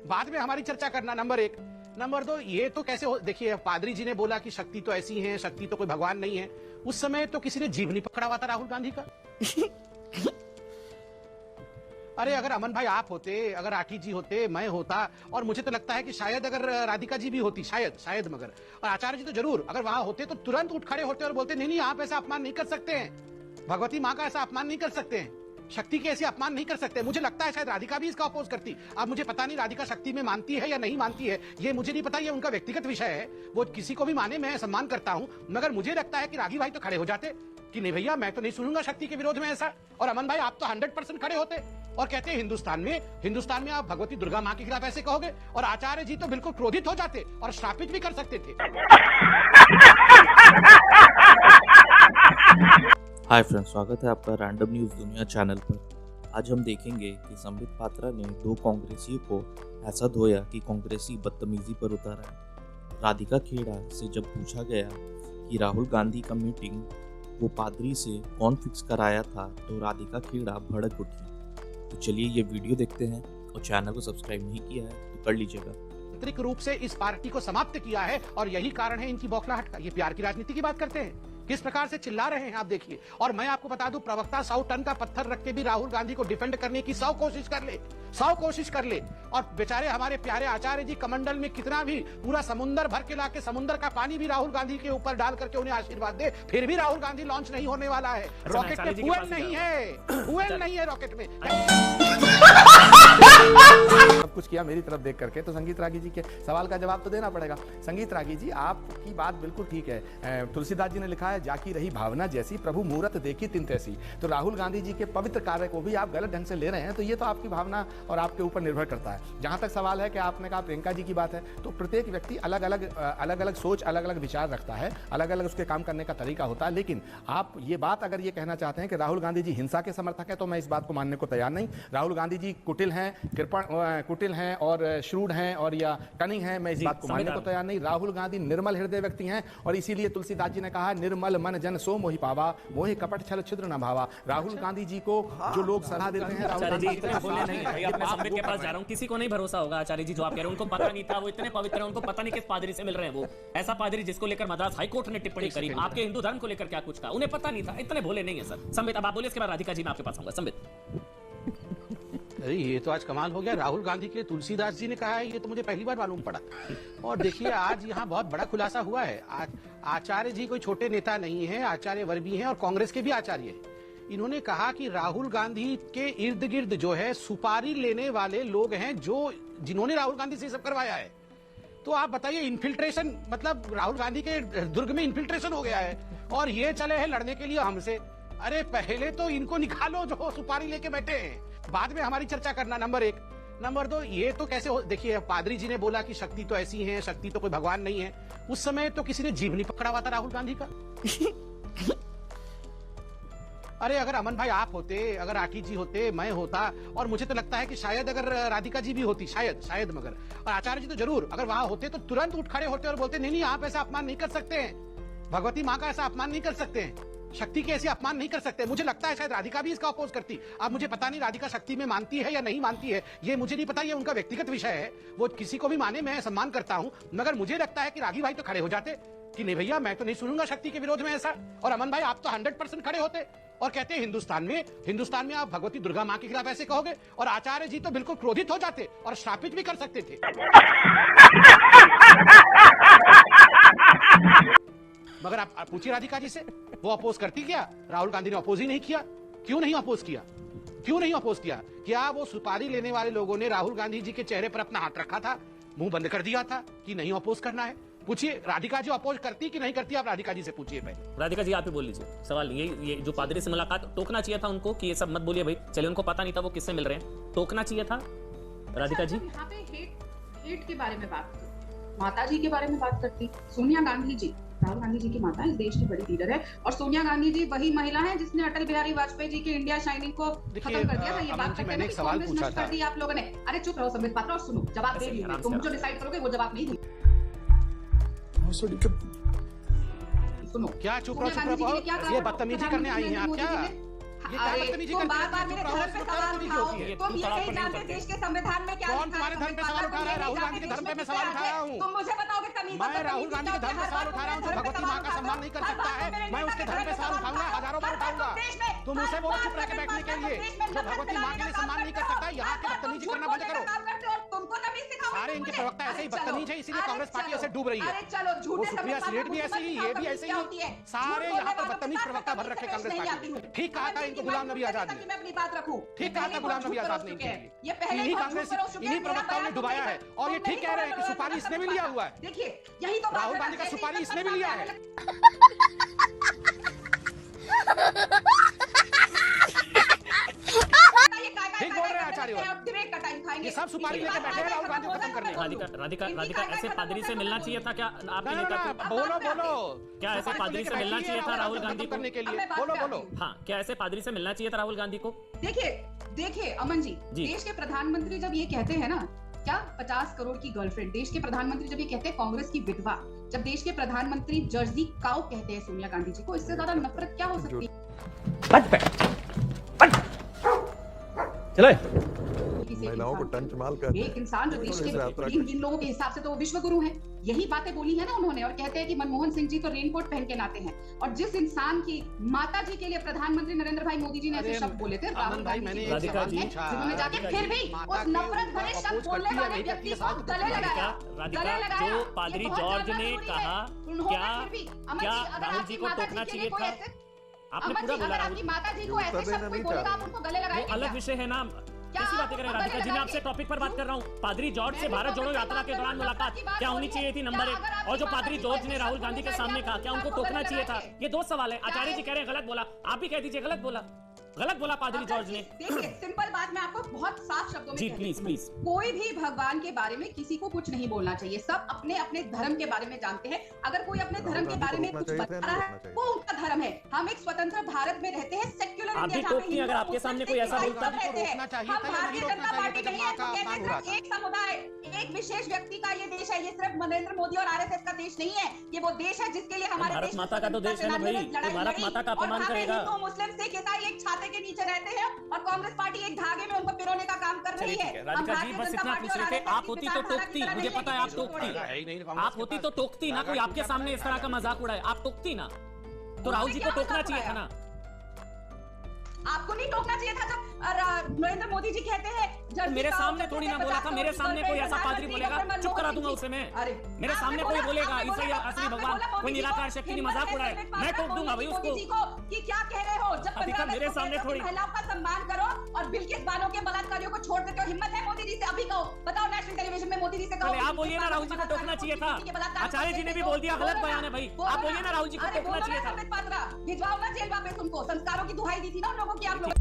बाद में हमारी चर्चा करना, नंबर एक। नंबर दो, ये तो कैसे हो, देखिए पादरी जी ने बोला कि शक्ति तो ऐसी है, शक्ति तो कोई भगवान नहीं है। उस समय तो किसी ने जीव नहीं पकड़ा हुआ था राहुल गांधी का। अरे अगर अमन भाई आप होते, अगर आठी जी होते, मैं होता, और मुझे तो लगता है कि शायद अगर राधिका जी भी होती, शायद मगर, और आचार्य जी तो जरूर अगर वहां होते तो तुरंत उठ खड़े होते और बोलते नहीं आप ऐसा अपमान नहीं कर सकते हैं, भगवती माँ का ऐसा अपमान नहीं कर सकते हैं, शक्ति के ऐसे अपमान नहीं कर सकते। मुझे लगता है शायद राधिका भी इसका अपोज करती। अब मुझे पता नहीं राधिका शक्ति में मानती है या नहीं मानती है, ये मुझे नहीं पता, ये उनका व्यक्तिगत विषय है, वो किसी को भी माने, मैं सम्मान करता हूं। मगर मुझे लगता है कि रागी भाई तो खड़े हो जाते कि नहीं भैया मैं तो नहीं सुनूंगा शक्ति के विरोध में ऐसा, और अमन भाई आप तो 100% खड़े होते और कहते हैं हिंदुस्तान में आप भगवती दुर्गा माँ के खिलाफ ऐसे कहोगे, और आचार्य जी तो बिल्कुल क्रोधित हो जाते और श्रापित भी कर सकते थे। हाय फ्रेंड्स, स्वागत है आपका रैंडम न्यूज़ दुनिया चैनल पर। आज हम देखेंगे कि संबित पात्रा ने दो कांग्रेसियों को ऐसा धोया कि कांग्रेसी बदतमीजी पर उतर आए। राधिका खेड़ा से जब पूछा गया कि राहुल गांधी का मीटिंग वो पादरी से कौन फिक्स कराया था, तो राधिका खेड़ा भड़क उठी। तो चलिए ये वीडियो देखते हैं, और चैनल को सब्सक्राइब नहीं किया है तो कर लीजिएगा। आंतरिक रूप से इस पार्टी को समाप्त किया है, और यही कारण है इनकी बौखलाहट का। ये प्यार की राजनीति की बात करते हैं, किस प्रकार से चिल्ला रहे हैं आप देखिए। और मैं आपको बता दूं, प्रवक्ता 100 टन का पत्थर रख के भी राहुल गांधी को डिफेंड करने की 100 कोशिश कर ले, और बेचारे हमारे प्यारे आचार्य जी कमंडल में कितना भी पूरा समुंदर भर के लाके समुंदर का पानी भी राहुल गांधी के ऊपर डाल करके उन्हें आशीर्वाद दे, फिर भी राहुल गांधी लॉन्च नहीं होने वाला है। रॉकेट में फ्यूल नहीं है रॉकेट में। सब कुछ किया मेरी तरफ देख करके, तो संगीत रागी जी के सवाल का जवाब तो देना पड़ेगा। संगीत रागी जी, आपकी बात बिल्कुल ठीक है। तुलसीदास जी ने लिखा है, जाकी रही भावना जैसी, प्रभु मूरत देखी तिन तैसी। तो राहुल गांधी जी के पवित्र कार्य को भी आप गलत ढंग से ले रहे हैं, तो ये तो आपकी भावना और आपके ऊपर निर्भर करता है। जहां तक सवाल है कि आपने कहा प्रियंका जी की बात है, तो प्रत्येक व्यक्ति अलग अलग सोच, अलग अलग विचार रखता है, अलग अलग उसके काम करने का तरीका होता है। लेकिन आप ये बात अगर ये कहना चाहते हैं कि राहुल गांधी जी हिंसा के समर्थक है, तो मैं इस बात को मानने को तैयार नहीं। राहुल गांधी जी कुटिल हैं और श्रूड हैं और या कनिंग हैं, मैं इस बात को मानने को तैयार नहीं। राहुल गांधी निर्मल हृदय व्यक्ति हैं, और इसीलिए तुलसीदास जी ने कहा, निर्मल मन जन सो मोहि पावा, मोहि कपट छल छिद्र न भावा। राहुल गांधी जी को जो लोग सलाह देते हैं, राहुल गांधी इतने बोले नहीं है। मैं संबित के पास जा रहा हूं, किसी को नहीं भरोसा होगा आचार्य जी जो आप कह रहे हैं, उनको पता नहीं था, वो इतने पवित्र हैं, उनको पता नहीं किस पादरी से मिल रहे हैं। वो ऐसा पादरी जिसको लेकर मद्रास हाई कोर्ट ने टिप्पणी करी, आपके हिंदू धर्म को लेकर क्या कुछ कहा, उन्हें पता नहीं था, इतने भोले नहीं है सर। संबित अब आप बोलिए, इसके बाद राधिका जी मैं आपके पास आऊंगा। संबित, अरे ये तो आज कमाल हो गया, राहुल गांधी के तुलसीदास जी ने कहा है, ये तो मुझे पहली बार मालूम पड़ा। और देखिए आज यहाँ बहुत बड़ा खुलासा हुआ है। आचार्य जी कोई छोटे नेता नहीं है, आचार्य वर भी हैं और कांग्रेस के भी आचार्य हैं। इन्होंने कहा कि राहुल गांधी के इर्द गिर्द जो है सुपारी लेने वाले लोग हैं, जिन्होंने राहुल गांधी से सब करवाया है। तो आप बताइए, इन्फिल्ट्रेशन, मतलब राहुल गांधी के दुर्ग में इन्फिल्ट्रेशन हो गया है, और ये चले हैं लड़ने के लिए हमसे। अरे पहले तो इनको निकालो जो सुपारी लेके बैठे हैं, बाद में हमारी चर्चा करना, नंबर एक। नंबर दो, ये तो कैसे हो, देखिए पादरी जी ने बोला कि शक्ति तो ऐसी है, शक्ति तो कोई भगवान नहीं है। उस समय तो किसी ने जीव नहीं पकड़ा हुआ था राहुल गांधी का। अरे अगर अमन भाई आप होते, अगर आठी जी होते, मैं होता, और मुझे तो लगता है कि शायद अगर राधिका जी भी होती, शायद मगर, और आचार्य जी तो जरूर अगर वहां होते तो तुरंत उठ खड़े होते और बोलते नहीं आप ऐसा अपमान नहीं कर सकते हैं, भगवती माँ का ऐसा अपमान नहीं कर सकते हैं, शक्ति के ऐसे अपमान नहीं कर सकते। मुझे लगता है शायद राधिका भी इसका अपोज करती। अब मुझे पता नहीं राधिका शक्ति में मानती है या नहीं मानती है, ये मुझे नहीं पता, ये उनका व्यक्तिगत विषय है, वो किसी को भी माने, मैं सम्मान करता हूं। मगर मुझे लगता है कि रागी भाई तो खड़े हो जाते कि नहीं भैया मैं तो नहीं सुनूंगा शक्ति के विरोध में ऐसा, और अमन भाई आप तो 100% खड़े होते और कहते हैं हिंदुस्तान में आप भगवती दुर्गा माँ के खिलाफ ऐसे कहोगे, और आचार्य जी तो बिल्कुल क्रोधित हो जाते और श्रापित भी कर सकते थे। मगर आप पूछिए राधिका जी से, वो अपोज करती क्या? राहुल गांधी ने अपोज ही नहीं किया। क्यों नहीं अपोज किया? क्या वो सुपारी लेने वाले लोगों ने राहुल गांधी जी के चेहरे पर अपना हाथ रखा था, मुंह बंद कर दिया था कि नहीं अपोज करना है? पूछिए राधिका जी अपोज करती कि नहीं करती, आप राधिका जी से पूछिए पहले। राधिका जी आप ही बोल लीजिए सवाल। ये जो पादरी से मुलाकात, टोकना चाहिए था उनको कि ये सब मत बोलिए भाई, चलिए उनको पता नहीं था वो किससे मिल रहे हैं, टोकना चाहिए था राधिका जी। यहाँ पे हेट के बारे में बात की, माता जी के बारे में बात करती। सोनिया गांधी जी, राहुल गांधी जी की माता इस देश की बड़ी लीडर है, और सोनिया गांधी जी वही महिला है जिसने अटल बिहारी वाजपेयी जी के इंडिया शाइनिंग को खत्म कर दिया था। ये बात करते हैं सवाल पूछा था, कर दी आप लोगों ने। अरे चुप रहो संबित पात्रा और सुनो, जवाब दे दीजिए, तुम जो डिसाइड करोगे वो जवाब नहीं दूंगी। सुनो क्या चुप रहो, ये बदतमीजी करने आई हैं आप क्या? ये क्या बदतमीजी तुम करती है? बार-बार मेरे धर्म पे सवाल उठाओ। तुम ये नहीं जानते देश के संविधान में क्या कौन लिखा तुम्हारे है? धर्म पे सवाल उठा रहा है? राहुल गांधी के धर्म पे मैं सवाल उठा रहा हूँ। तुम मुझे बताओगे तमीज मैं राहुल गांधी के धर्म पे सवाल उठा रहा हूँ, जो भगवती माँ का सम्मान नहीं कर सकता है, मैं उसके धर्म पे सवाल उठाऊंगा, हजारों बार उठाऊंगा। तुम उसे बोलो चुप रह के बैठने के लिए, जो भगवती माँ के लिए सम्मान नहीं कर सकता, यहाँ के बदतमीजी करना बंद करो। तुमको तमीज सिखाओगे। सारे इनके प्रवक्ता ऐसे ही बदतमीज है, इसीलिए कांग्रेस पार्टी ऐसे डूब रही है। अरे चलो, वो झूठे सुप्रिया समीकरण सीट भी ऐसे ही, ये भी ऐसे ही, सारे यहाँ पर बदतमीज प्रवक्ता भर रखे कांग्रेस पार्टी ने। ठीक कहा था इनको गुलाम नबी आजाद ने, मैं अपनी बात रखूं। ठीक कहा था गुलाम नबी आजाद ने इनके लिए। ये पहले इन्हीं कांग्रेस इन्हीं प्रवक्ताओं ने डुबाया है, और ये ठीक कह रहे हैं कि सुपारी इसने भी लिया हुआ है। देखिए यही तो राहुल गांधी का सुपारी इसने भी लिया है। ठीक बोल रहे हैं आचार्य, ये सब सुपारी लेके बैठे हैं राहुल गांधी को खत्म करने। राधिका ऐसे पादरी से मिलना चाहिए था क्या आपके नेता को? बोलो क्या ऐसे पादरी से मिलना चाहिए था राहुल गांधी को? करने के लिए बोलो। हाँ, क्या ऐसे पादरी से मिलना चाहिए था राहुल गांधी को? देखिए अमन जी, देश के प्रधानमंत्री जब ये कहते हैं ना, क्या 50 करोड़ की गर्लफ्रेंड, देश के प्रधानमंत्री जब ये कहते हैं कांग्रेस की विधवा, जब देश के प्रधानमंत्री जर्सी काऊ कहते हैं सोनिया गांधी जी को, इससे ज्यादा नफरत क्या हो सकती है? महिलाओं को टंच माल कर एक इंसान जो देश के इन लोगों के हिसाब से तो वो विश्व गुरु हैं। यही बातें बोली है ना उन्होंने, और कहते हैं कि मनमोहन सिंह जी तो रेनकोट पहन के नाते हैं। और जिस इंसान की माता जी के लिए प्रधानमंत्री नरेंद्र भाई मोदी जी ने ऐसे शब्द बोले थे, राहुल गांधी जी जिन्होंने जाके फिर भी उस नफरत भरे शब्द बोलने वाले व्यक्ति को गले लगाया। जो पादरी जॉर्ज ने कहा, क्या राहुल जी को टोकना चाहिए था? आपने पूरा बोला राहुल। माता जी को ऐसे शब्द कोई बोलेगा, आप उनको गले लगाएंगे? अलग विषय है ना, कैसी बातें करें राधिका जी? मैं आपसे टॉपिक पर बात कर रहा हूँ। पादरी जॉर्ज से भारत जोड़ो यात्रा के दौरान मुलाकात क्या होनी चाहिए थी? नंबर 1। और जो पादरी जॉर्ज ने राहुल गांधी के सामने कहा, क्या उनको टोकना चाहिए था? ये 2 सवाल है। आचार्य जी कह रहे हैं गलत बोला, आप भी कह दीजिए गलत बोला पादरी जॉर्ज ने। देखिए सिंपल बात मैं आपको बहुत साफ शब्दों में जी प्लीज। कोई भी भगवान के बारे में किसी को कुछ नहीं बोलना चाहिए। सब अपने अपने धर्म के बारे में जानते हैं। अगर कोई अपने धर्म के बारे में कुछ बता रहा है वो उनका धर्म है। हम एक स्वतंत्र भारत में रहते हैं, सेक्युलर आप भी टोकती हैं अगर आपके सामने कोई ऐसा बोलता है। हम भारतीय जनता पार्टी नहीं है तो कहते हैं सिर्फ एक समुदाय, एक विशेष व्यक्ति का ये देश है। ये सिर्फ नरेंद्र मोदी और आरएसएस का देश नहीं है। ये वो देश है जिसके लिए हमारे भारत माता का तो देश है ना भाई, भारत माता का अपमान करेगा। हिंदू मुस्लिम सिख ईसाई एक छाते के नीचे रहते हैं और कांग्रेस पार्टी एक धागे में उनको पिरोने का काम कर रही है। राधिका जी बस इतना पूछ रहे थे, आप होती तो टोकती, मुझे पता है आप टोकती, आप होती तो टोकती ना। कोई आपके सामने इस तरह का मजाक उड़ाए, आप टोकती ना। तो राहुल जी को टोकना चाहिए था ना। आपको नहीं टोकना चाहिए था जब नरेंद्र मोदी जी कहते हैं मेरे सामने थोड़ी ना बोला था। मेरे सामने कोई ऐसा पादरी बोलेगा, चुप करा दूंगा उसे मैं। मेरे सामने कोई बोलेगा ईसाई असली भगवान, कोई निराकार शक्ति नहीं, मजाक उड़ाए, मैं टोक दूंगा भाई उसको। कि क्या कह रहे हो? जब मेरे सामने थोड़ी महिलाओं का सम्मान करो और बिल्किस बानो के बलात्कारियों को छोड़ देते हो। हिम्मत है मोदी जी से? अभी कहो, बताओ नेशनल टेलीविजन में मोदी जी से कहो। आप बोलिए ना राहुल जी को टोकना चाहिए था। आचार्य जी ने भी बोल दिया, गलत बयान है भाई। आप बोलिए ना राहुल जी को टोकना चाहिए था। भिजवाओ ना जेल वापस उनको। संस्कारों की दुहाई दी थी ना उन लोगों की आप लोगों